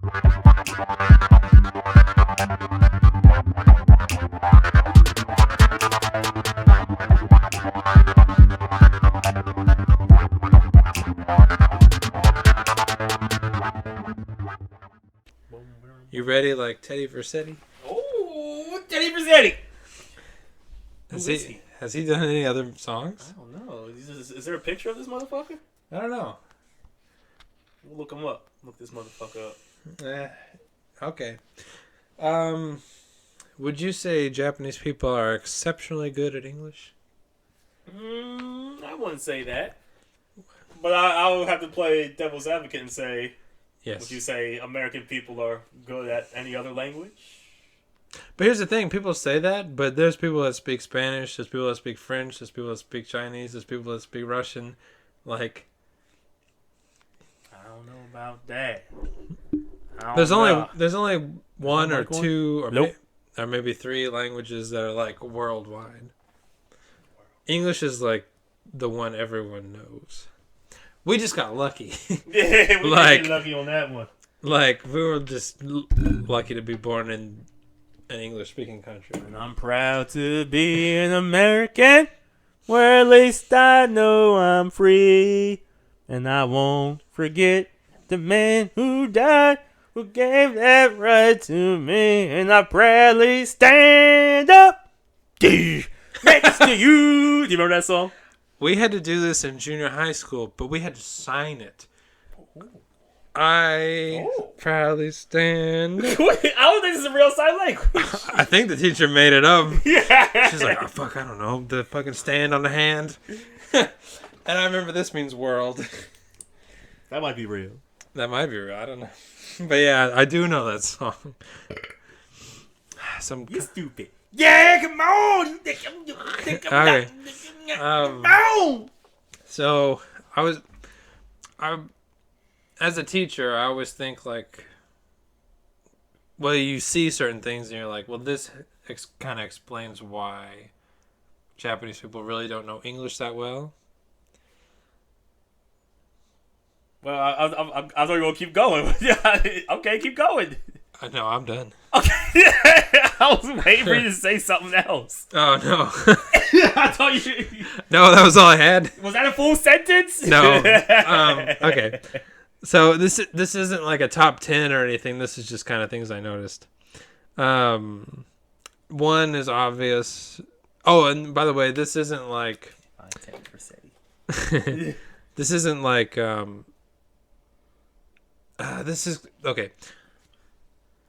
You ready like Teddy Versetti? Oh, Teddy Versetti! Has he done any other songs? I don't know. Is there a picture of this motherfucker? I don't know. We'll look him up. Look this motherfucker up. Okay. Would you say Japanese people are exceptionally good at English? I wouldn't say that. But I would have to play devil's advocate and say, Yes. would you say American people are good at any other language? But here's the thing. People say that, but there's people that speak Spanish, there's people that speak French, there's people that speak Chinese, there's people that speak Russian. Like... I don't know about that. There's only one or two or maybe three languages that are like worldwide. English is like the one everyone knows. We just got lucky. Yeah, we got lucky on that one. Like we were just lucky to be born in an English-speaking country. And I'm proud to be an American, where at least I know I'm free, and I won't forget the man who died, who gave that right to me, and I proudly stand up next to you. Do you remember that song? We had to do this in junior high school, but we had to sign it. I proudly stand. Wait, I don't think this is a real sign language. I think the teacher made it up. Yeah. She's like, oh, fuck, I don't know. The fucking stand on the hand. And I remember this means world. That might be real. That might be real. I don't know. But yeah, I do know that song. You stupid. Yeah, come on. You think I'm okay. No. So as a teacher, I always think like, well, you see certain things and you're like, well, this kind of explains why Japanese people really don't know English that well. Well, I thought you were going to keep going. Okay, keep going. No, I'm done. Okay. I was waiting for you to say something else. Oh, no. I thought you... No, that was all I had. Was that a full sentence? No. Okay. So this isn't like a top 10 or anything. This is just kind of things I noticed. One is obvious. Oh, and by the way, this isn't like... This isn't like... this is... Okay.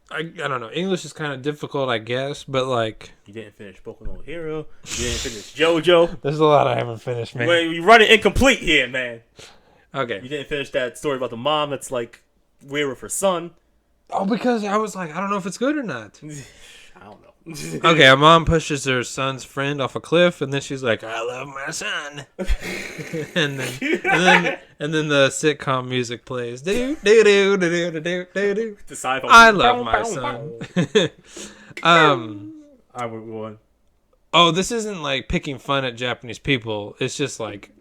I don't know. English is kind of difficult, I guess, but like... You didn't finish Boku no Hero. You didn't finish JoJo. There's a lot I haven't finished, man. Wait, you running incomplete here, man. Okay. You didn't finish that story about the mom that's like weird with her son. Oh, because I was like, I don't know if it's good or not. I don't know. Okay, a mom pushes her son's friend off a cliff, and then she's like, "I love my son," and then the sitcom music plays. Do do do do do do do do. I love my son. I would one. Oh, this isn't like picking fun at Japanese people. It's just like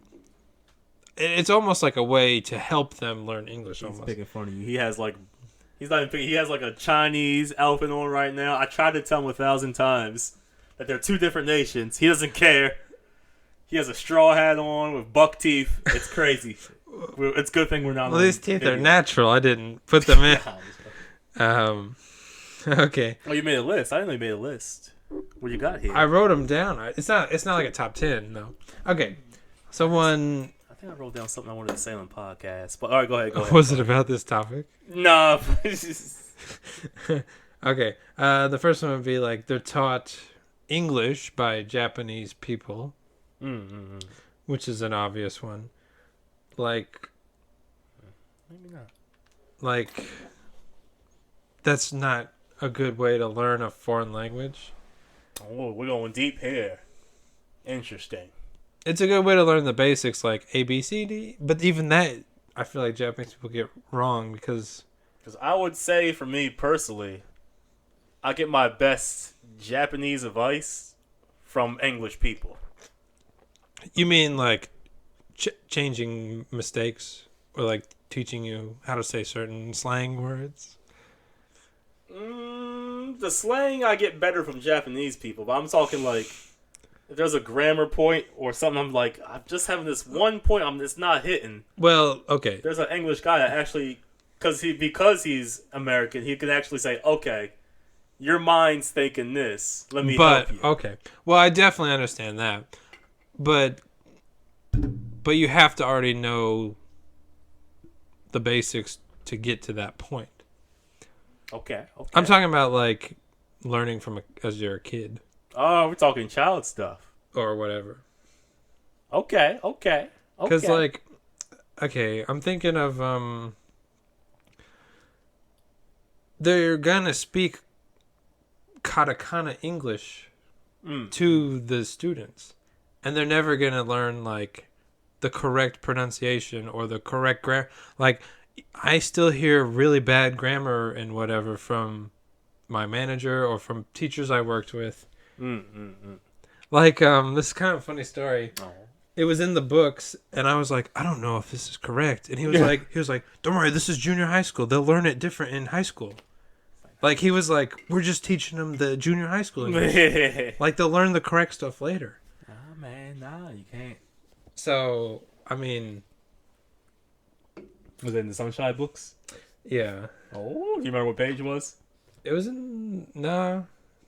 it's almost like a way to help them learn English. He's almost picking fun of you. He has like. He's not even picking. He has like a Chinese outfit on right now. I tried to tell him 1,000 times that they're two different nations. He doesn't care. He has a straw hat on with buck teeth. It's crazy. It's a good thing we're not. Well, these teeth are natural. I didn't put them in. Okay. Oh, you made a list. I didn't know you made a list. What you got here? I wrote them down. It's not like a top 10 though. Okay. So one. I think I wrote down something I wanted to say on the podcast. But all right, go ahead. Was it about this topic? No. Okay. The first one would be like they're taught English by Japanese people, which is an obvious one. Like, maybe not. Like, that's not a good way to learn a foreign language. Oh, we're going deep here. Interesting. It's a good way to learn the basics like A, B, C, D. But even that, I feel like Japanese people get wrong because... Because I would say, for me personally, I get my best Japanese advice from English people. You mean like changing mistakes or like teaching you how to say certain slang words? The slang I get better from Japanese people, but I'm talking like if there's a grammar point or something, I'm like I'm just having this one point. It's not hitting. Well, okay. There's an English guy that actually, because he's American, he can actually say, okay, your mind's thinking this. Let me help you. Okay. Well, I definitely understand that, but you have to already know the basics to get to that point. Okay. I'm talking about like learning from as you're a kid. Oh, we're talking child stuff or whatever. Okay. Because like, okay, I'm thinking of they're gonna speak katakana English to the students, and they're never gonna learn like the correct pronunciation or the correct grammar. Like, I still hear really bad grammar and whatever from my manager or from teachers I worked with. Like, this is kind of a funny story. Oh. It was in the books, and I was like, I don't know if this is correct. And he was like, don't worry, this is junior high school. They'll learn it different in high school. Like, he was like, we're just teaching them the junior high school English. Like, they'll learn the correct stuff later. Nah, man, you can't. So, I mean... Was it in the Sunshine books? Yeah. Oh, you remember what page it was? It was in... Nah.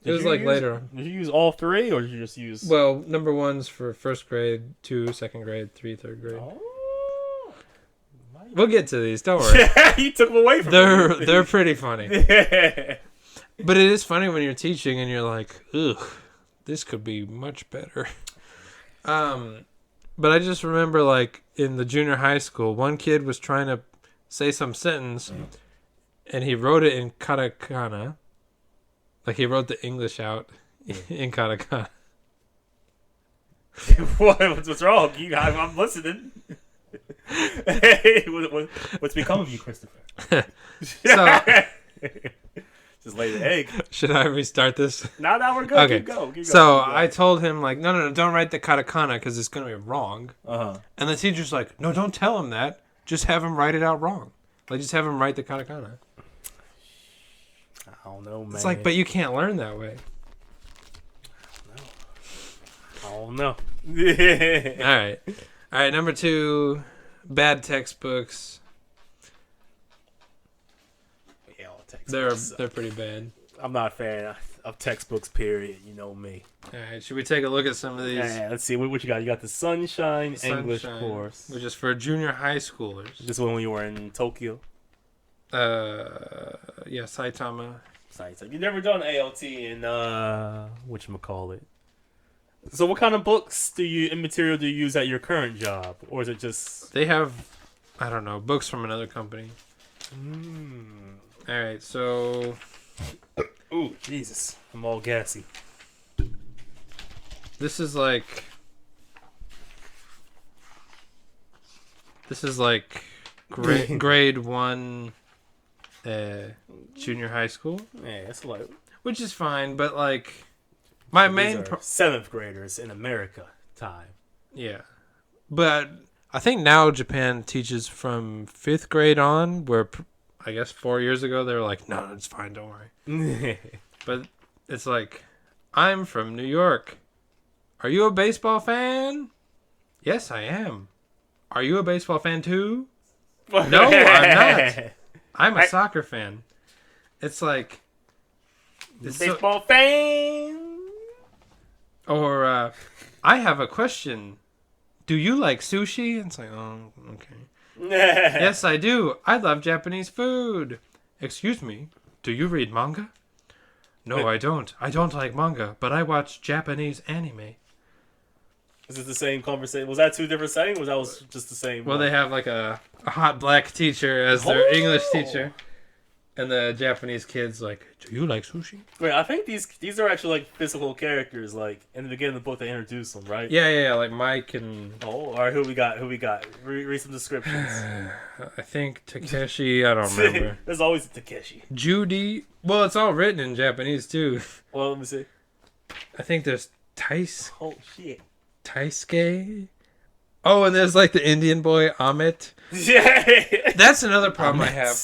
It was like later. Did you use all three, or did you just use... Well, number 1's for first grade, 2, second grade, 3, third grade. Oh. We'll get to these, don't worry. You took them away from me. They're pretty funny. But it is funny when you're teaching and you're like, ugh, this could be much better. But I just remember, like, in the junior high school, one kid was trying to say some sentence, and he wrote it in katakana. Like, he wrote the English out in katakana. What's wrong? I'm listening. Hey, what's become of you, Christopher? Just lay the egg. Should I restart this? No, we're good. Okay. Keep going. So I told him, like, no, don't write the katakana because it's going to be wrong. Uh-huh. And the teacher's like, no, don't tell him that. Just have him write it out wrong. Like, just have him write the katakana. I don't know, man. It's like, but you can't learn that way. I don't know. All right, number 2, bad textbooks. Yeah, all textbooks. They're pretty bad. I'm not a fan of textbooks, period. You know me. All right, should we take a look at some of these? Yeah, let's see. What you got? You got the Sunshine English course. Which is for junior high schoolers. This one when you were in Tokyo? Yeah, Saitama. You've never done ALT in, whatchamacallit. So what kind of books and material do you use at your current job? Or is it just... They have, I don't know, books from another company. All right, so... Ooh, Jesus. I'm all gassy. This is like grade 1 junior high school. Yeah, that's like... Which is fine, but like... My main... 7th graders in America time. Yeah. But I think now Japan teaches from 5th grade on, where I guess 4 years ago they were like, no, it's fine, don't worry. But it's like, I'm from New York. Are you a baseball fan? Yes, I am. Are you a baseball fan too? No, I'm not. I'm a soccer fan. It's like... baseball fan? Or, I have a question. Do you like sushi? It's like, oh, okay. Yes, I do. I love Japanese food. Excuse me, do you read manga? No, I don't. I don't like manga, but I watch Japanese anime. Is it the same conversation? Was that 2 different settings, or that was just the same? Well, they have like a hot black teacher as their English teacher. And the Japanese kid's like, do you like sushi? Wait, I think these are actually like physical characters. Like in the beginning of the book, they introduce them, right? Yeah, like Mike and... Oh, all right, who we got? Read some descriptions. I think Takeshi, I don't remember. There's always a Takeshi. Judy. Well, it's all written in Japanese, too. Well, let me see. I think there's Oh, shit. Taisuke. Oh, and there's like the Indian boy, Amit. Yeah. That's another problem I have.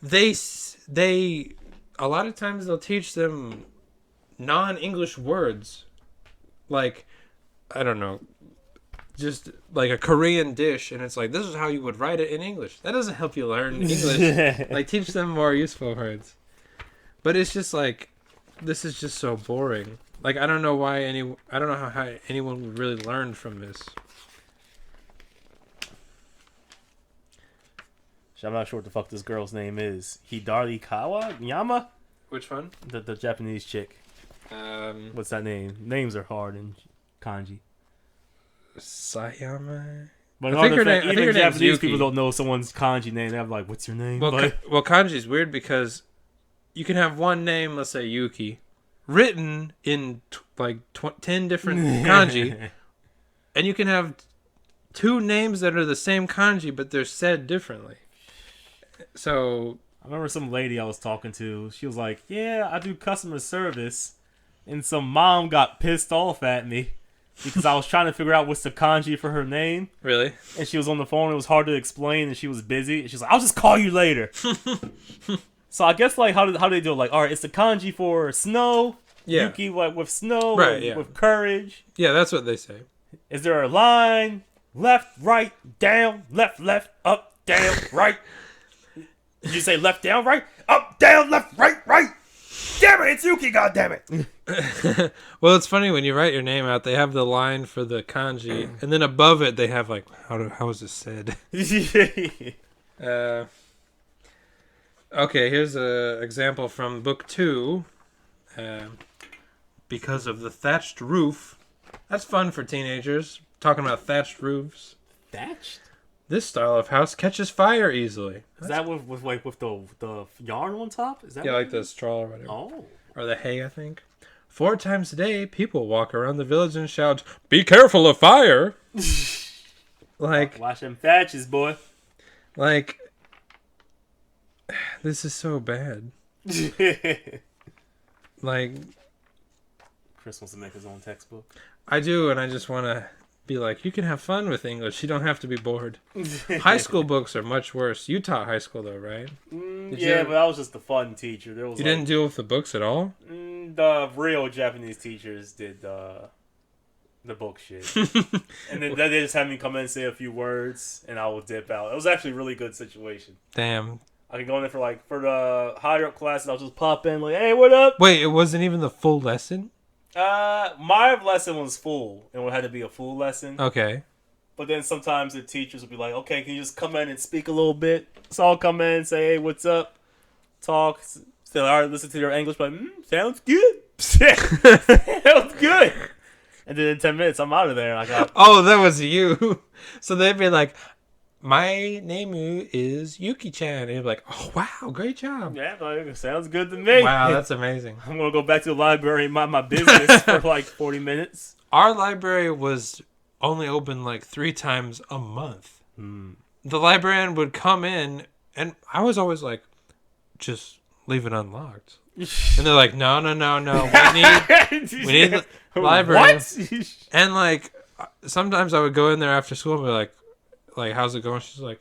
They a lot of times they'll teach them non-English words, like, I don't know, just like a Korean dish, and it's like, this is how you would write it in English. That doesn't help you learn English. Like, teach them more useful words. But it's just like, this is just so boring. Like, I don't know how anyone would really learn from this. I'm not sure what the fuck this girl's name is. Hidarikawa Yama? Which one? The Japanese chick. What's that name? Names are hard in kanji. Sayama. But I think her name- I even think her name's Japanese Yuki. people don't know someone's kanji name. They're like, "What's your name?" Well, kanji's weird because you can have one name, let's say Yuki, written in 10 different kanji, and you can have 2 names that are the same kanji, but they're said differently. So I remember some lady I was talking to. She was like, "Yeah, I do customer service," and some mom got pissed off at me because I was trying to figure out what's the kanji for her name. really, And she was on the phone. It was hard to explain, and she was busy. And she's like, "I'll just call you later." So I guess like how do they do it? Like, all right, it's the kanji for snow. Yeah. Yuki like with snow. Right, and yeah. with courage. yeah, that's what they say. Is there a line? Left, right, down, left, up, down, right. Did you say left, down, right? Up, down, left, right. Damn it, it's Yuki, goddammit. Well, it's funny when you write your name out, they have the line for the kanji, and then above it they have like how is this said? Okay, here's a example from book 2. Because of the thatched roof. That's fun for teenagers. Talking about thatched roofs. Thatched? This style of house catches fire easily. Is that with the yarn on top? Is that Yeah, what like it the is? straw or whatever. Oh. Or the hay, I think. 4 times a day, people walk around the village and shout, "Be careful of fire!" Like, Watch them thatches, boy. like, this is so bad. Like, Chris wants to make his own textbook. I do, and I just want to be like, you can have fun with English. You don't have to be bored. High school books are much worse. You taught high school, though, right? Yeah, but I was just a fun teacher. There was You didn't deal with the books at all? The real Japanese teachers did the book shit. And then they just had me come in and say a few words, and I would dip out. It was actually a really good situation. Damn. I could go in there for the higher up classes. I'll just pop in like, "Hey, what up?" Wait, it wasn't even the full lesson? My lesson was full. It had to be a full lesson. Okay. But then sometimes the teachers would be like, "Okay, can you just come in and speak a little bit?" So I'll come in and say, "Hey, what's up?" Talk. Say, "All right, listen to your English." Like, sounds good. Sounds good. And then in 10 minutes, I'm out of there. I got. Oh, that was you. So they'd be like, "My name is Yuki-chan." And you'd be like, "Oh, wow, great job." Yeah, like, sounds good to me. Wow, that's amazing. I'm gonna go back to the library and mind my business for like 40 minutes. Our library was only open like 3 times a month. The librarian would come in, and I was always like, "Just leave it unlocked." And they're like, no. We need the library. What? And like, sometimes I would go in there after school and be like, "How's it going?" She's like,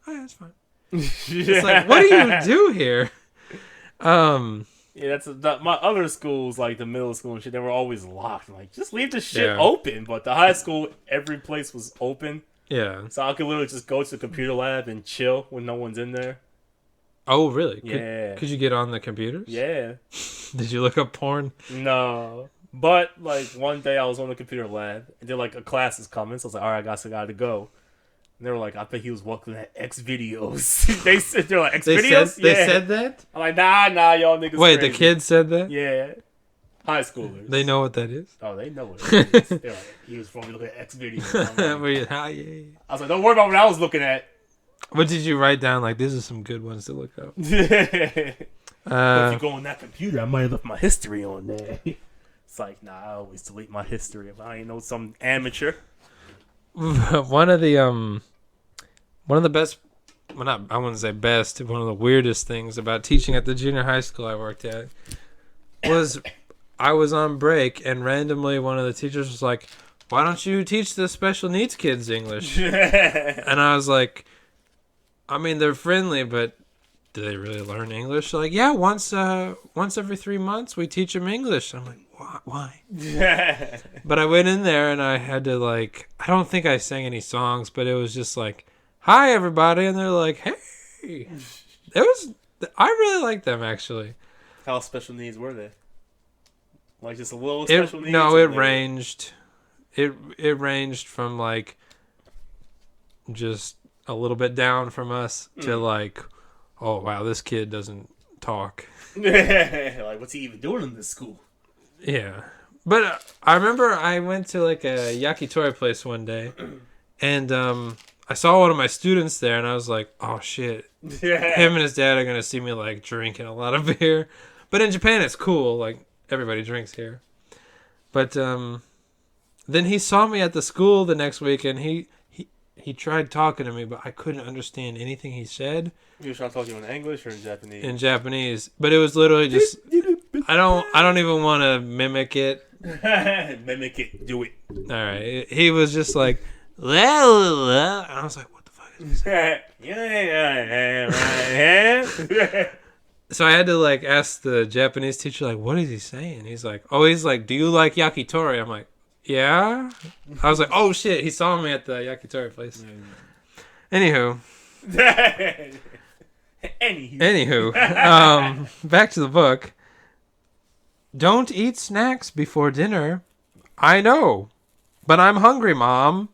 "Oh, yeah, it's fine." It's like, what do you do here? Yeah, my other schools, like the middle school and shit, they were always locked. I'm like, just leave the shit open. But the high school, every place was open. Yeah. So I could literally just go to the computer lab and chill when no one's in there. Oh, really? Yeah. Could you get on the computers? Yeah. Did you look up porn? No. But, like, one day I was on the computer lab, and they're like, a class is coming, so I was like, all right, I got to go. And they were like, I think he was looking at X videos. They're like, X videos? They said that? I'm like, nah, y'all niggas Wait, crazy. the kids said that? Yeah. High schoolers. They know what that is? Oh, they know what it is. They're like, he was probably looking at X videos. I was like, don't worry about what I was looking at. What did you write down? Like, these are some good ones to look up. But if you go on that computer, I might have left my history on there. It's like, nah, I always delete my history if I ain't know some amateur. One of the best, well, not, I wouldn't say best, one of the weirdest things about teaching at the junior high school I worked at was I was on break and randomly one of the teachers was like, "Why don't you teach the special needs kids English?" And I was like, I mean, they're friendly, but do they really learn English? They're like, yeah, once every 3 months we teach them English. I'm like, why? But I went in there and I had to like, I don't think I sang any songs, but it was just like, hi everybody, and they're like, hey. I really liked them actually. How special needs were they? Like just a little special needs? No, it ranged. It ranged from like just a little bit down from us to like, oh wow, this kid doesn't talk. Like, what's he even doing in this school? Yeah, but I remember I went to like a yakitori place one day, and I saw one of my students there, and I was like, oh shit, him and his dad are gonna see me like drinking a lot of beer. But in Japan, it's cool, like everybody drinks here. But then he saw me at the school the next week, and he tried talking to me, but I couldn't understand anything he said. You was trying to talk to you in English or in Japanese? In Japanese, but it was literally just. I don't even want to mimic it. Mimic it. Do it. All right. He was just like, la, la, la. And I was like, what the fuck is he saying? So I had to like ask the Japanese teacher, like, what is he saying? He's like, do you like yakitori? I'm like, yeah. I was like, oh shit, he saw me at the yakitori place. Anywho, back to the book. Don't eat snacks before dinner. I know, but I'm hungry, Mom.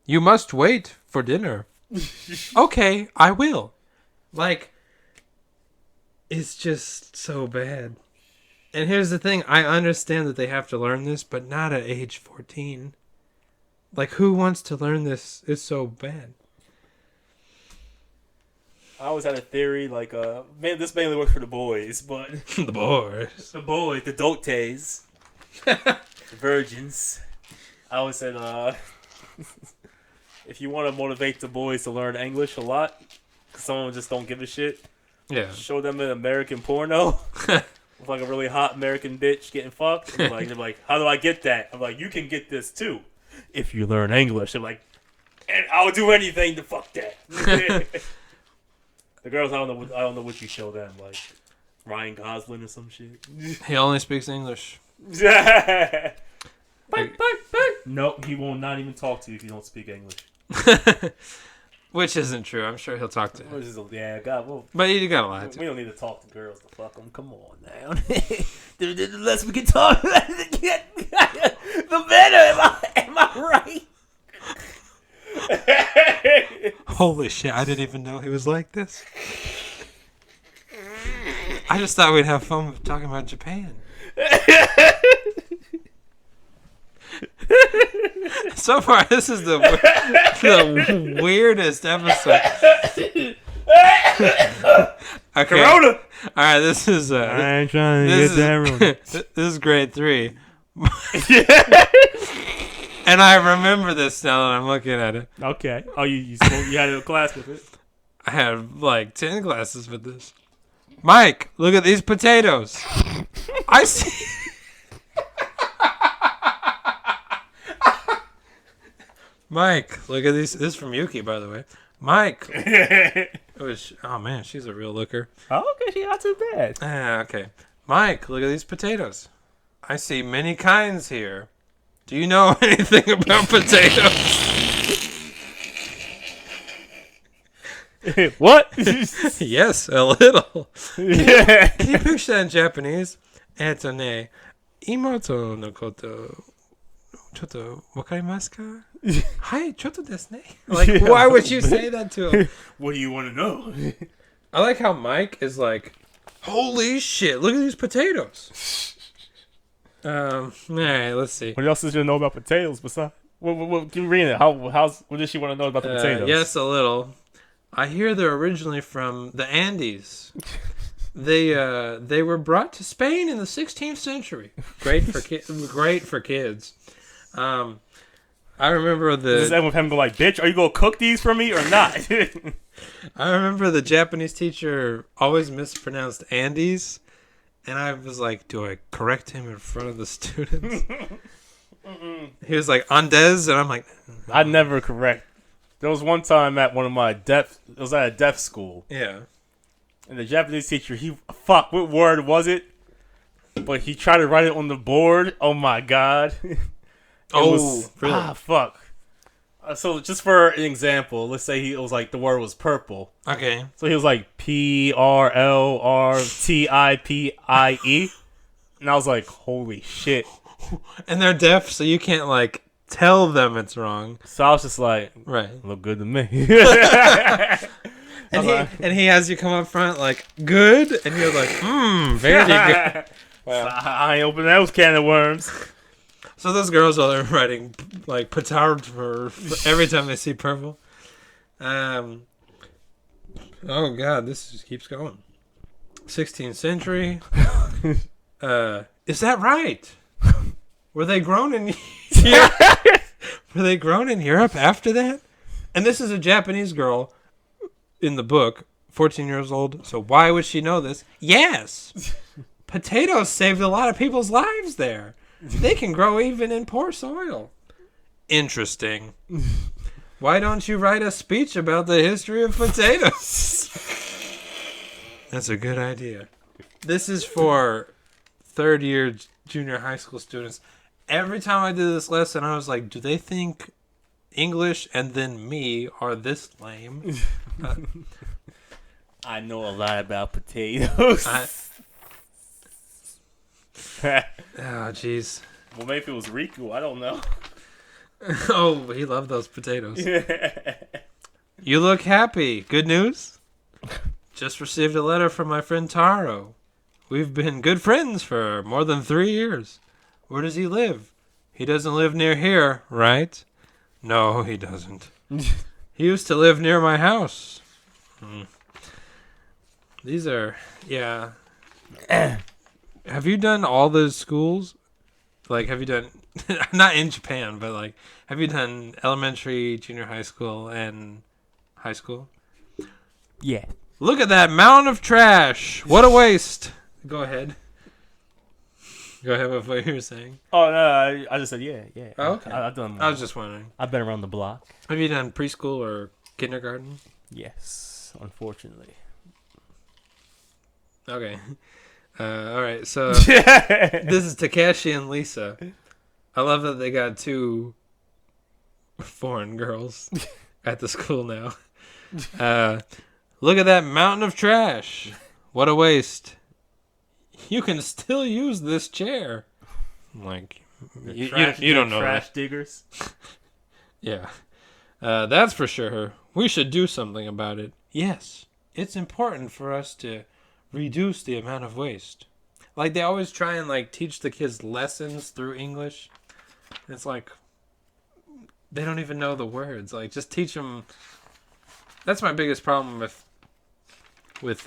You must wait for dinner. Okay, I will. Like, it's just so bad. And here's the thing. I understand that they have to learn this, but not at age 14. Like, who wants to learn this? It's so bad. I always had a theory, like, man, this mainly works for the boys, but... The boys. The boys, the dotes, the virgins. I always said, if you want to motivate the boys to learn English a lot, because some of them just don't give a shit, show them an American porno with, like, a really hot American bitch getting fucked. And they're like, how do I get that? I'm like, you can get this, too, if you learn English. They're like, and I'll do anything to fuck that. The girls, I don't know what you show them, like Ryan Gosling or some shit. He only speaks English. Nope, he will not even talk to you if you don't speak English. Which isn't true. I'm sure he'll talk to you. Yeah, God, well, but you gotta lie to. We don't need to talk to girls to fuck them. Come on now. The less we can talk, the better. Am I right? Holy shit, I didn't even know he was like this. I just thought we'd have fun talking about Japan. So far, this is the weirdest episode. Okay. Corona! Alright, this is... I ain't trying to get that wrong. This is grade 3. And I remember this now that I'm looking at it. Okay. Oh, you had a class with it? I had like 10 classes with this. Mike, look at these potatoes. I see. Mike, look at these. This is from Yuki, by the way. Mike. Oh, man, she's a real looker. Oh, okay, she's not too bad. Okay. Mike, look at these potatoes. I see many kinds here. Do you know anything about potatoes? What? Yes, a little. Yeah. Can you picture that in Japanese? ね、妹のことちょっとわかりますか? はい、ちょっとですね. Like, why would you say that to him? What do you want to know? I like how Mike is like, holy shit, look at these potatoes. All right, let's see. What else does you know about potatoes besides? What keep reading it. What does she want to know about the potatoes? Yes, a little. I hear they're originally from the Andes. They were brought to Spain in the 16th century. Great for kids. I remember Does this end with him go like, bitch, are you gonna cook these for me or not? I remember the Japanese teacher always mispronounced Andes. And I was like, do I correct him in front of the students? He was like, Andes, and I'm like... No. I never correct. There was one time at one of my it was at a deaf school. Yeah. And the Japanese teacher, what word was it? But he tried to write it on the board. Oh my god. Really? Fuck. So just for an example, let's say it was like the word was purple. Okay. So he was like PRLRTIPIE. And I was like, holy shit. And they're deaf, so you can't like tell them it's wrong. So I was just like, Right. look good to me. And he has you come up front like, good? And you're like, very good. Wow. I ain't opening those can of worms. So those girls are writing like petard for every time they see purple. Oh god, this just keeps going. 16th century. Is that right? Were they grown in Europe? Were they grown in Europe after that? And this is a Japanese girl in the book, 14 years old. So why would she know this? Yes. Potatoes saved a lot of people's lives there. They can grow even in poor soil. Interesting. Why don't you write a speech about the history of potatoes? That's a good idea. This is for third year junior high school students. Every time I did this lesson, I was like, do they think English and then me are this lame? I know a lot about potatoes. Oh, jeez. Well, maybe it was Riku. I don't know. Oh, he loved those potatoes. You look happy. Good news? Just received a letter from my friend Taro. We've been good friends for more than 3 years. Where does he live? He doesn't live near here, right? No, he doesn't. He used to live near my house. These are, yeah. Have you done all those schools? Like, have you done, not in Japan, but like, have you done elementary, junior high school, and high school? Yeah. Look at that mountain of trash. What a waste. Go ahead. Go ahead with what you were saying. Oh, no, I just said yeah. Oh, okay. I've done. I was just wondering. I've been around the block. Have you done preschool or kindergarten? Yes, unfortunately. Okay. All right. So this is Takeshi and Lisa. I love that they got 2 foreign girls at the school now. Look at that mountain of trash. What a waste. You can still use this chair. Like, you don't know trash that. diggers. Yeah. That's for sure. We should do something about it. Yes. It's important for us to reduce the amount of waste. Like, they always try and, like, teach the kids lessons through English. It's like, they don't even know the words. Like, just teach them. That's my biggest problem with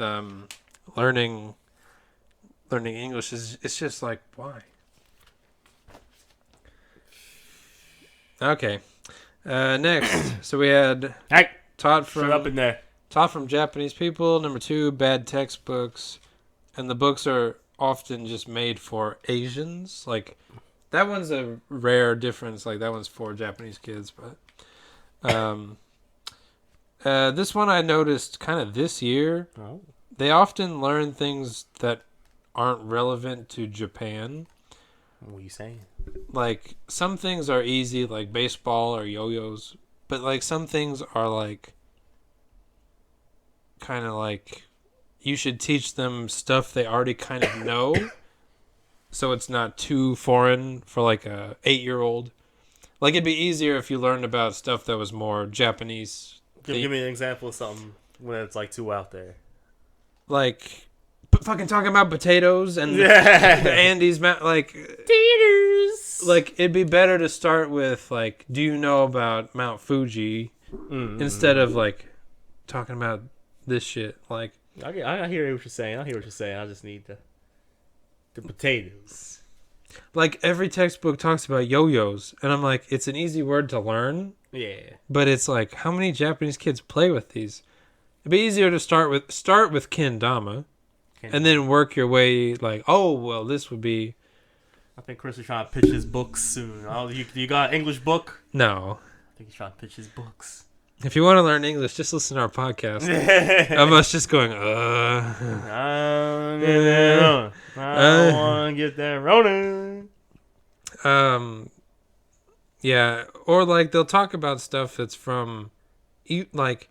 learning English is it's just like, why? Okay. Next. So we had Hey, taught shut up in from there. Japanese people. Number 2, bad textbooks. And the books are often just made for Asians. Like, that one's a rare difference. Like, that one's for Japanese kids. But this one I noticed kind of this year. Oh. They often learn things that aren't relevant to Japan. What are you saying? Like, some things are easy, like baseball or yo-yos. But, like, some things are, like, kind of like, you should teach them stuff they already kind of know. So it's not too foreign for, like, a 8-year-old. Like, it'd be easier if you learned about stuff that was more Japanese. Give me an example of something when it's, like, too out there. Like, fucking talking about potatoes and the Andes, like, Theaters. like, it'd be better to start with, like, do you know about Mount Fuji instead of, like, talking about this shit. Like, I hear what you're saying. I just need the potatoes. Like, every textbook talks about yo-yos, and I'm like, it's an easy word to learn. Yeah. But it's like, how many Japanese kids play with these? It'd be easier to start with kendama, and then work your way, like, oh, well, this would be... I think Chris is trying to pitch his books soon. Oh, you got an English book? No. I think he's trying to pitch his books. If you want to learn English, just listen to our podcast of us just going, I don't want to get that Rona. Yeah, or like they'll talk about stuff that's from, like,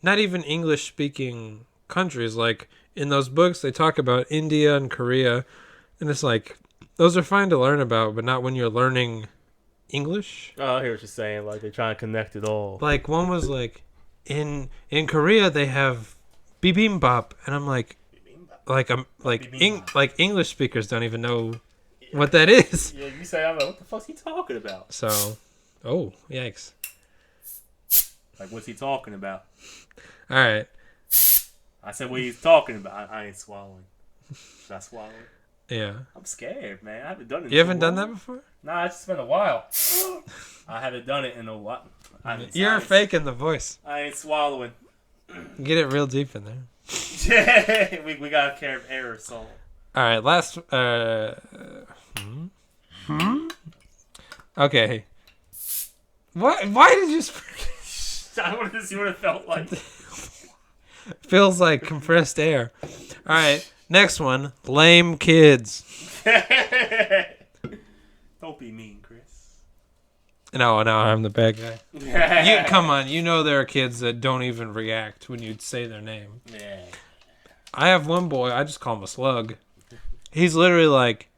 not even English-speaking countries. Like in those books, they talk about India and Korea, and it's like those are fine to learn about, but not when you're learning English. Oh, I hear what you're saying. Like they're trying to connect it all. Like one was like, in Korea they have bibimbap, and I'm like English speakers don't even know what that is. Yeah, you say, I'm like, what the fuck's he talking about? So, oh, yikes. Like, what's he talking about? All right. I said what he's talking about. I ain't swallowing. Should I swallow it? Yeah. I'm scared, man. I haven't done it. You haven't done that before? Nah, it's been a while. I haven't done it in a while. You're faking the voice. I ain't swallowing. Get it real deep in there. Yeah, we got a care of aerosol. All right, last. Okay. What? Why did you? I wanted to see what it felt like. Feels like compressed air. All right, next one. Lame kids. Don't be mean, Chris. No, I'm the bad guy. Come on, you know there are kids that don't even react when you say their name. Yeah. I have one boy. I just call him a slug. He's literally like,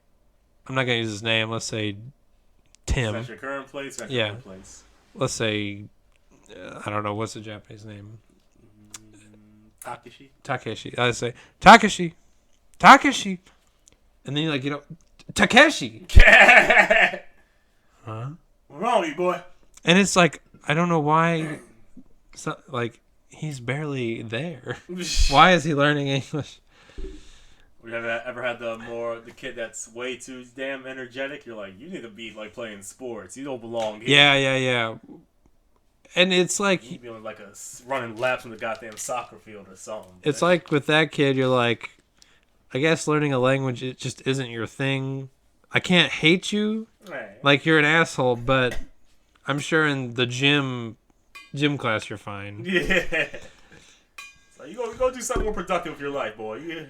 I'm not gonna use his name. Let's say Tim. Is that your current place? Or Yeah. current place? Let's say, I don't know, what's the Japanese name? Takeshi. I say Takeshi, and then you're like, Takeshi. Huh? What's wrong with you, boy? And it's like, I don't know why. Like, he's barely there. Why is he learning English? We ever had the kid that's way too damn energetic? You're like, you need to be like playing sports. You don't belong here. Yeah. And it's like, you need to be on like running laps on the goddamn soccer field or something. It's like with that kid, you're like, I guess learning a language, it just isn't your thing. I can't hate you, right. Like you're an asshole, but I'm sure in the gym class you're fine. Yeah. So you go do something more productive with your life, boy. You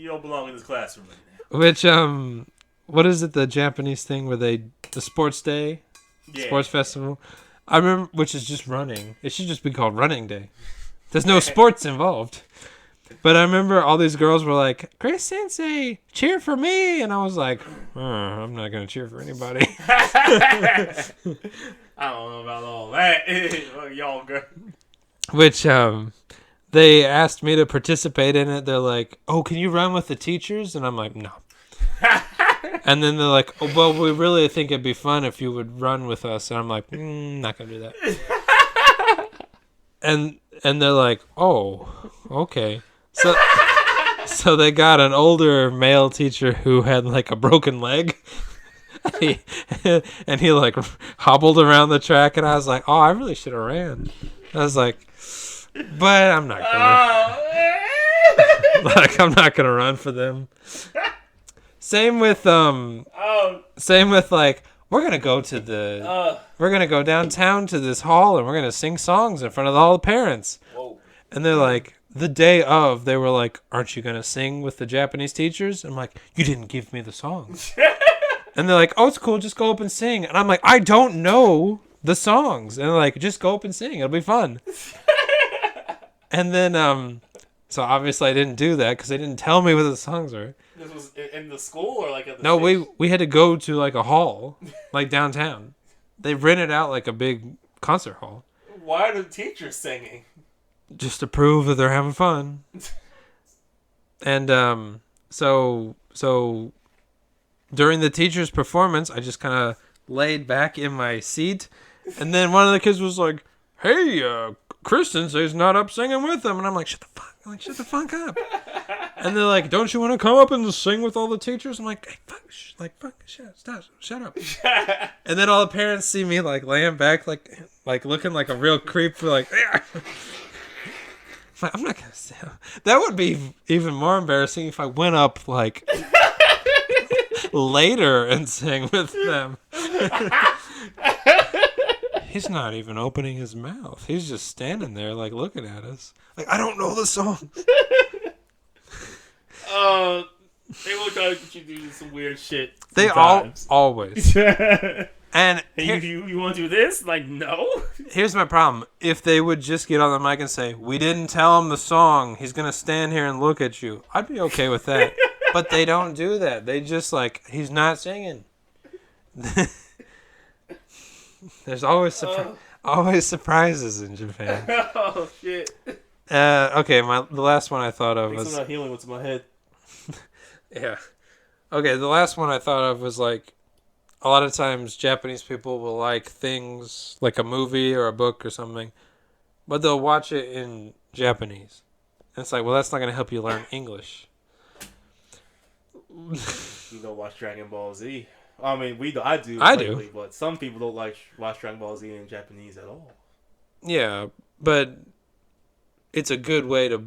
don't belong in this classroom right now. Which what is it? The Japanese thing where the sports day, sports festival. I remember, which is just running. It should just be called Running Day. There's no sports involved. But I remember all these girls were like, Grace Sensei, cheer for me. And I was like, I'm not going to cheer for anybody. I don't know about all that. Y'all good. Which they asked me to participate in it. They're like, oh, can you run with the teachers? And I'm like, no. And then they're like, oh, well, we really think it'd be fun if you would run with us. And I'm like, not going to do that. And they're like, oh, okay. So they got an older male teacher who had like a broken leg. and he like hobbled around the track, and I was like, oh, I really should have ran. I was like, but I'm not gonna. Like, I'm not gonna run for them. Same with like, we're gonna go downtown to this hall, and we're gonna sing songs in front of all the parents. Whoa. And they're like, the day of, they were like, aren't you gonna sing with the Japanese teachers? I'm like, you didn't give me the songs. And they're like, oh, it's cool, just go up and sing. And I'm like, I don't know the songs. And they're like, just go up and sing, it'll be fun. And then so obviously I didn't do that because they didn't tell me what the songs were. This was in the school or like at the No, station? we had to go to like a hall, like downtown. They rented out like a big concert hall. Why are the teachers singing? Just to prove that they're having fun. And so during the teacher's performance, I just kind of laid back in my seat, and then one of the kids was like, hey, Kristen says not up singing with them. And I'm like, shut the fuck up. And they're like, don't you want to come up and sing with all the teachers? I'm like, hey, shut up. And then all the parents see me like laying back, like looking like a real creep, like, I'm not gonna say that. Would be even more embarrassing if I went up like later and sang with them. He's not even opening his mouth. He's just standing there, like, looking at us. Like, I don't know the song. They will try to get you to do some weird shit. They always. And you want to do this? Like, no. Here's my problem. If they would just get on the mic and say, we didn't tell him the song, he's going to stand here and look at you, I'd be okay with that. But they don't do that. They just like, he's not singing. There's always surprises in Japan. Oh, shit. Okay, the last one I thought of was... I'm not healing what's in my head. Yeah. Okay, the last one I thought of was like, a lot of times Japanese people will like things like a movie or a book or something, but they'll watch it in Japanese. And it's like, well, that's not going to help you learn English. You don't watch Dragon Ball Z. I mean, I do. But some people don't watch Dragon Ball Z in Japanese at all. Yeah, but it's a good way to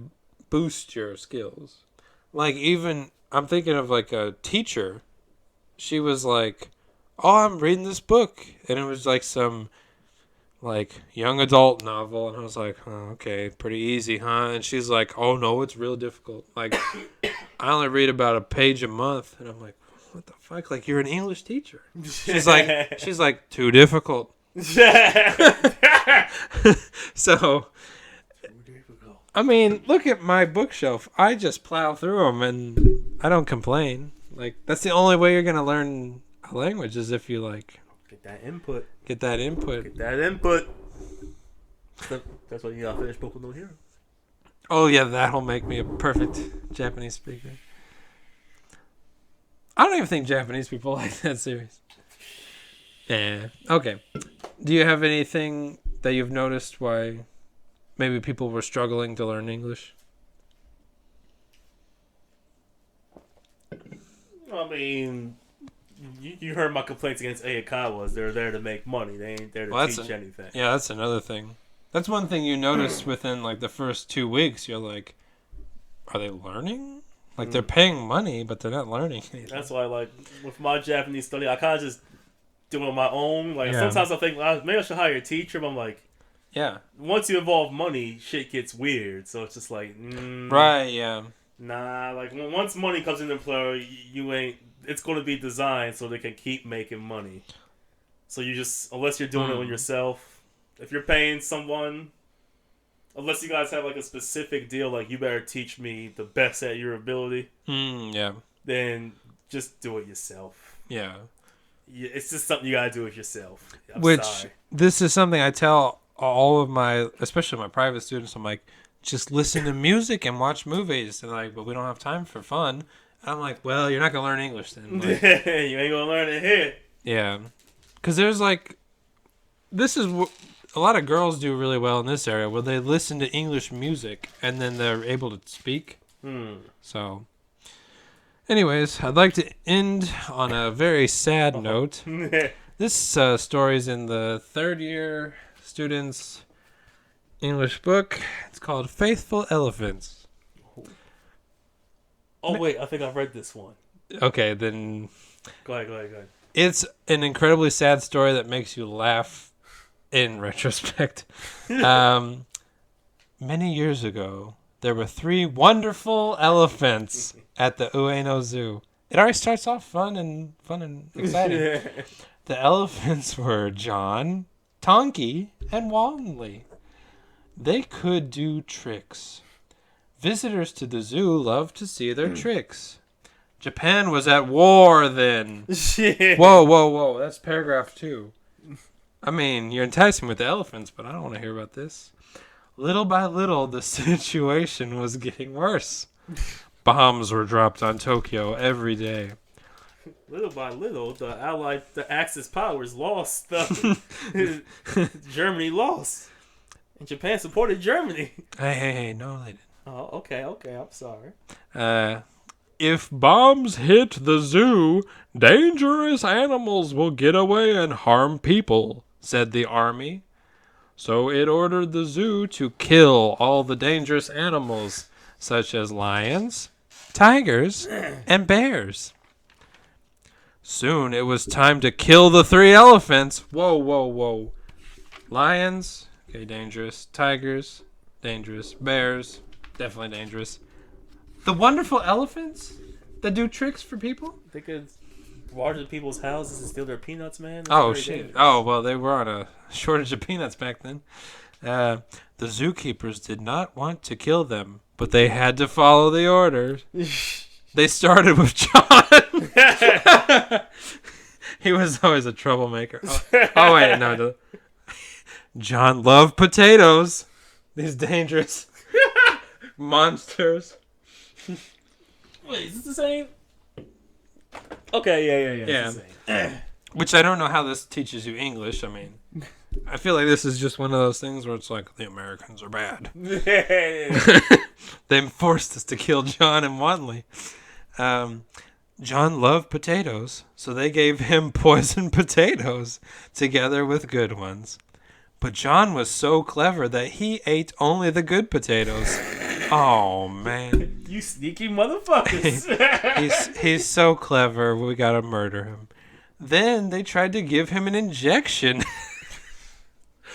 boost your skills. Like, even, I'm thinking of like a teacher. She was like, oh, I'm reading this book. And it was like some like young adult novel. And I was like, oh, okay, pretty easy, huh? And she's like, oh, no, it's real difficult. Like, I only read about a page a month. And I'm like, what the fuck? Like, you're an English teacher. She's like, too difficult. So, I mean, look at my bookshelf. I just plow through them and I don't complain. Like, that's the only way you're going to learn a language is if you, like... Get that input. That's why you got to finish Boku no Hero. Oh, yeah, that'll make me a perfect Japanese speaker. I don't even think Japanese people like that series. Yeah. Okay. Do you have anything that you've noticed why maybe people were struggling to learn English? I mean, you heard my complaints against Ayakawas. They're there to make money. They ain't there to teach anything. Yeah, that's another thing. That's one thing you notice within like the first 2 weeks. You're like, are they learning? Like they're paying money, but they're not learning anything. That's why, like, with my Japanese study, I kind of just do it on my own. Like, sometimes I think maybe I should hire a teacher, but I'm like, yeah. Once you involve money, shit gets weird. So it's just like, right, yeah. Nah, like once money comes into play, you ain't. It's going to be designed so they can keep making money. So you just, unless you're doing it on yourself, if you're paying someone, unless you guys have like a specific deal, like you better teach me the best at your ability. Yeah. Then just do it yourself. Yeah. It's just something you gotta do with yourself. Sorry. This is something I tell all of my, especially my private students. I'm like, just listen to music and watch movies. And like, but we don't have time for fun. And I'm like, well, you're not gonna learn English then. Like, you ain't gonna learn it here. Yeah, because there's like, this is what a lot of girls do really well in this area, where they listen to English music and then they're able to speak. So, anyways, I'd like to end on a very sad note. This story's in the third year students' English book. It's called Faithful Elephants. Oh, wait, I think I've read this one. Okay, then... Go ahead. It's an incredibly sad story that makes you laugh in retrospect. Many years ago, there were 3 wonderful elephants at the Ueno Zoo. It already starts off fun and exciting. The elephants were John, Tonky, and Wanley. They could do tricks. Visitors to the zoo loved to see their tricks. Japan was at war then. Shit. Whoa. That's paragraph 2. I mean, you're enticing with the elephants, but I don't want to hear about this. Little by little, the situation was getting worse. Bombs were dropped on Tokyo every day. Little by little, the Axis powers lost. Germany lost. And Japan supported Germany. Hey, no, they didn't. Oh, okay, I'm sorry. If bombs hit the zoo, dangerous animals will get away and harm people, said the army. So it ordered the zoo to kill all the dangerous animals, such as lions, tigers, and bears. Soon it was time to kill the 3 elephants. Whoa. Lions, okay, dangerous. Tigers, dangerous. Bears, definitely dangerous. The wonderful elephants that do tricks for people? They could barge into people's houses and steal their peanuts, man. That's Oh, very shit. dangerous. Oh, well, they were on a shortage of peanuts back then. The zookeepers did not want to kill them, but they had to follow the orders. They started with John. He was always a troublemaker. Oh wait, no. John loved potatoes. These dangerous monsters. Wait, is this the same? Okay, yeah. Yeah. It's the same. Which I don't know how this teaches you English. I mean, I feel like this is just one of those things where it's like, the Americans are bad. They forced us to kill John and Wanley. John loved potatoes, so they gave him poisoned potatoes together with good ones. But John was so clever that he ate only the good potatoes. Oh, man. You sneaky motherfuckers. He's so clever, we gotta murder him. Then they tried to give him an injection.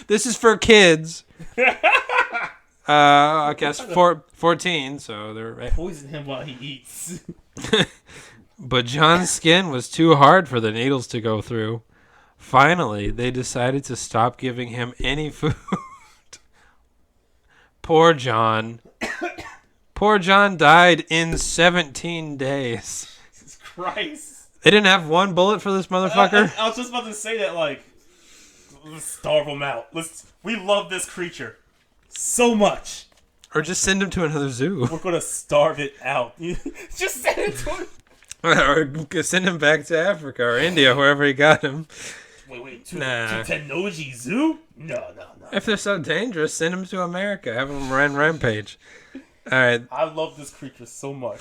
This is for kids. I guess 14, so they're... Poison him while he eats. But John's skin was too hard for the needles to go through. Finally, they decided to stop giving him any food. Poor John. Poor John died in 17 days. Jesus Christ. They didn't have one bullet for this motherfucker? I was just about to say that, like, let's starve him out. We love this creature so much. Or just send him to another zoo. We're gonna starve it out. Just send it to him. Or send him back to Africa or India, wherever he got him. Wait, to Nah. Tennoji Zoo? No. If they're so dangerous, send them to America. Have them run rampage. All right. I love this creature so much.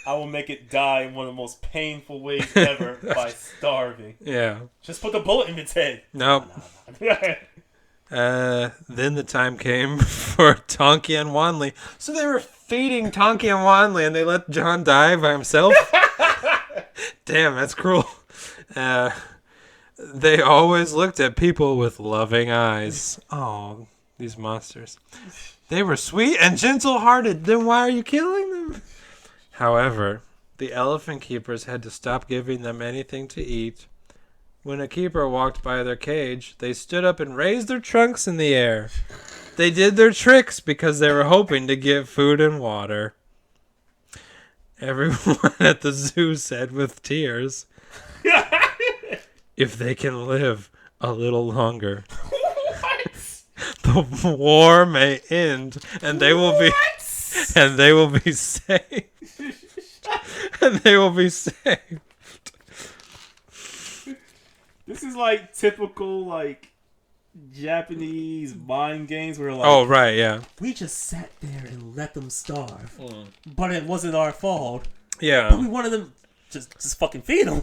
I will make it die in one of the most painful ways ever by starving. Yeah. Just put the bullet in its head. Nope. Then the time came for Tonky and Wanley. So they were feeding Tonky and Wanley, and they let John die by himself? Damn, that's cruel. They always looked at people with loving eyes. Oh, these monsters. They were sweet and gentle-hearted. Then why are you killing them? However, the elephant keepers had to stop giving them anything to eat. When a keeper walked by their cage, they stood up and raised their trunks in the air. They did their tricks because they were hoping to get food and water. Everyone at the zoo said with tears, if they can live a little longer, the war may end, and they will be safe. And they will be saved. This is like typical like Japanese mind games where like, Oh right, yeah, we just sat there and let them starve, but it wasn't our fault. But yeah. we wanted them just fucking feed them.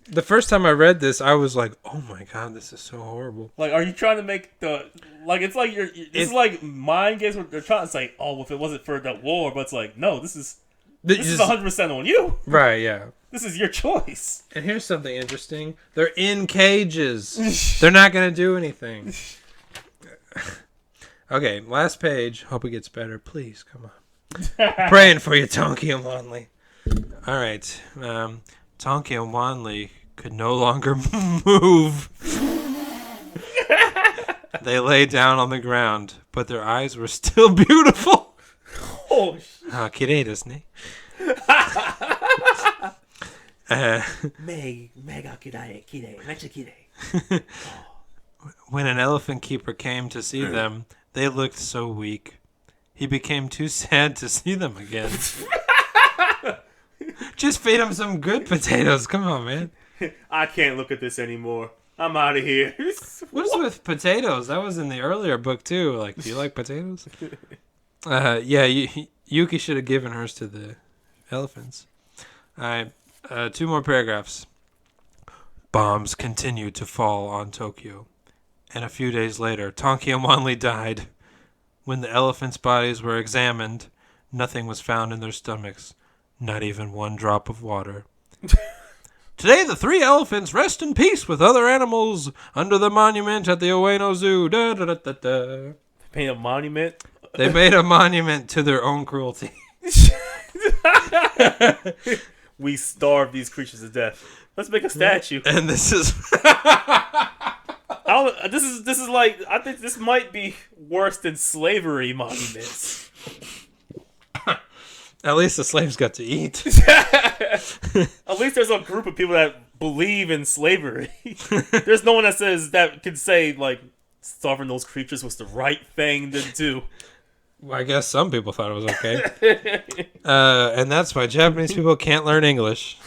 The first time I read this, I was like, "Oh my god, this is so horrible." Like, are you trying to make the like? It's like this is like mind games where they're trying to say, "Oh, if it wasn't for the war," but it's like, no, this is 100% on you. Right, yeah. This is your choice. And here's something interesting: they're in cages. They're not gonna do anything. Okay, last page. Hope it gets better. Please, come on. Praying for you, Tonky and Wanley. All right, Tonky and Wanley could no longer move. They lay down on the ground, but their eyes were still beautiful. Oh shit. 綺麗ですね. Mega kirei, mecha kirei. When an elephant keeper came to see them, they looked so weak. He became too sad to see them again. Just feed them some good potatoes. Come on, man. I can't look at this anymore. I'm out of here. What's with potatoes? That was in the earlier book, too. Like, do you like potatoes? Yeah, Yuki should have given hers to the elephants. All right, 2 more paragraphs. Bombs continued to fall on Tokyo. And a few days later, Tonky and Wanley died. When the elephants' bodies were examined, nothing was found in their stomachs. Not even one drop of water. Today, the 3 elephants rest in peace with other animals under the monument at the Ueno Zoo. Da, da, da, da, da. Paint a monument. They made a monument to their own cruelty. We starve these creatures to death. Let's make a statue. And this is... This is like, I think this might be worse than slavery monuments. At least the slaves got to eat. At least there's a group of people that believe in slavery. There's no one that can say like starving those creatures was the right thing to do. Well, I guess some people thought it was okay. And that's why Japanese people can't learn English.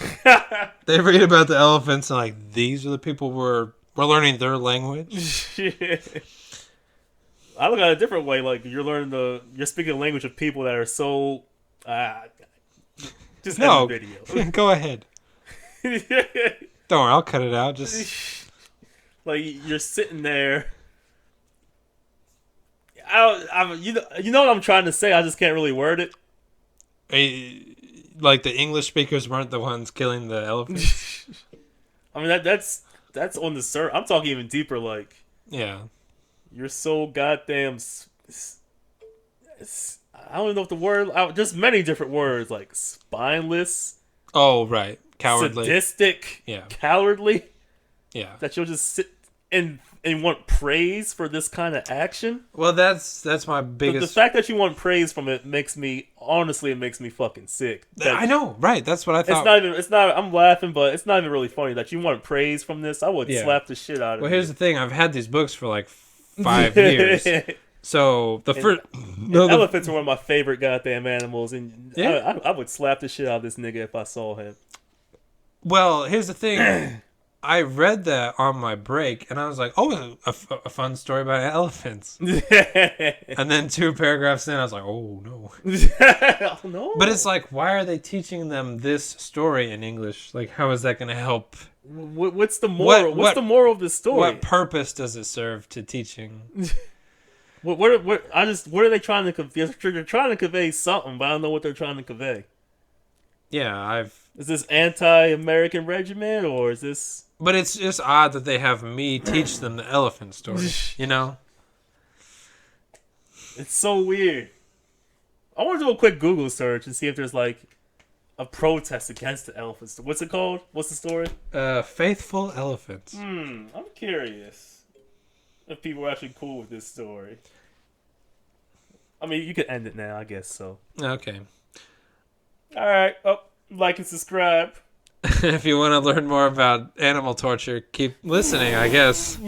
They read about the elephants and like, these are the people we're learning their language. I look at it a different way. Like you're speaking the language of people that are so. Just end the video. Go ahead. Don't worry, I'll cut it out. Just like you're sitting there. You know what I'm trying to say. I just can't really word it. Like the English speakers weren't the ones killing the elephants. I mean that's on the surface. I'm talking even deeper. Like yeah, you're so goddamn. I don't know if the word. Just many different words like spineless. Oh right, cowardly, sadistic. Yeah, cowardly. Yeah, that you'll just sit and want praise for this kind of action. Well, that's my biggest. The fact that you want praise from it makes me fucking sick. I know, right? That's what I thought. It's not. I'm laughing, but it's not even really funny that you want praise from this. I would slap the shit out of you. Well, here's the thing. I've had these books for like 5 years. So elephants are one of my favorite goddamn animals, and I would slap the shit out of this nigga if I saw him. Well, here's the thing. I read that on my break, and I was like, "Oh, a fun story about elephants." And then 2 paragraphs in, I was like, "Oh no, oh no!" But it's like, why are they teaching them this story in English? Like, how is that going to help? What's the moral? What's the moral of this story? What purpose does it serve to teaching? What are they trying to convey? They're trying to convey something, but I don't know what they're trying to convey. Yeah, Is this anti-American regiment, or is this... But it's just odd that they have me teach them the elephant story, you know? It's so weird. I want to do a quick Google search and see if there's, like, a protest against the elephants. What's it called? What's the story? Faithful Elephants. I'm curious if people are actually cool with this story. I mean, you could end it now, I guess so. Okay. Alright. Oh, like and subscribe. If you want to learn more about animal torture, keep listening, I guess.